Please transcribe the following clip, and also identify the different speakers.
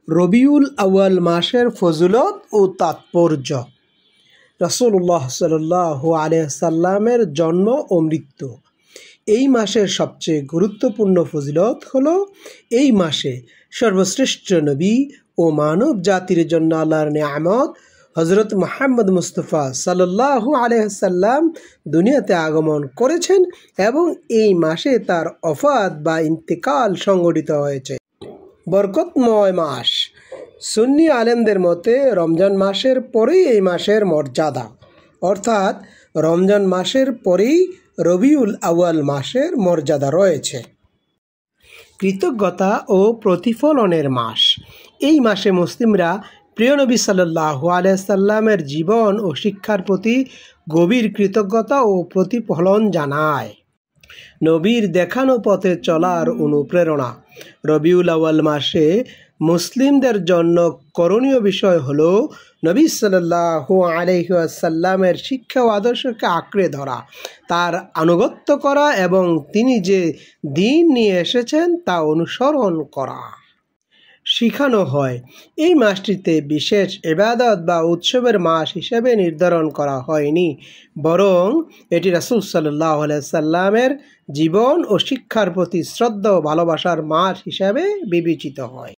Speaker 1: রবিউল আউয়াল মাসের ফজিলত ও তাৎপর্য। রাসূলুল্লাহ সাল্লাল্লাহু আলাইহি সাল্লামের জন্ম ও মৃত্যু। এই মাসের সবচেয়ে গুরুত্বপূর্ণ ফজিলত হলো এই মাসে সর্বশ্রেষ্ঠ নবী ও মানব জাতির জন্য আল্লাহর নেয়ামত হযরত মুহাম্মদ মুস্তাফা সাল্লাল্লাহু আলাইহি সাল্লাম দুনিয়াতে আগমন করেছেন এবং এই মাসে তার ওফাত বা ইন্তেকাল সংঘটিত হয়েছে। বরকতময় মাস। সুন্নি আলেমদের মতে রমজান মাসের পরেই এই মাসের মর্যাদা, অর্থাৎ রমজান মাসের পরেই রবিউল আউয়াল মাসের মর্যাদা রয়েছে। কৃতজ্ঞতা ও প্রতিফলনের মাস। এই মাসে মুসলিমরা প্রিয় নবী সাল্লাল্লাহু আলাইহি সাল্লামের জীবন ও শিক্ষার প্রতি গভীর কৃতজ্ঞতা ও প্রতিফলন জানায়। নবীর দেখানো পথে চলার অনুপ্রেরণা। রবিউল আউয়াল মাসে মুসলিমদের জন্য করণীয় বিষয় হলো নবী সাল্লাল্লাহু আলাইহি ওয়াসাল্লামের শিক্ষা ও আদর্শকে আঁকড়ে ধরা, তার আনুগত্য করা এবং তিনি যে দিন নিয়ে এসেছেন তা অনুসরণ করা। শিখানো হয় এই মাসটিতে বিশেষ ইবাদত বা উৎসবের মাস হিসেবে নির্ধারণ করা হয়নি, বরং এটি রাসূল সাল্লাল্লাহু আলাইহি সাল্লামের জীবন ও শিক্ষার প্রতি শ্রদ্ধা ও ভালোবাসার মাস হিসাবে বিবেচিত হয়।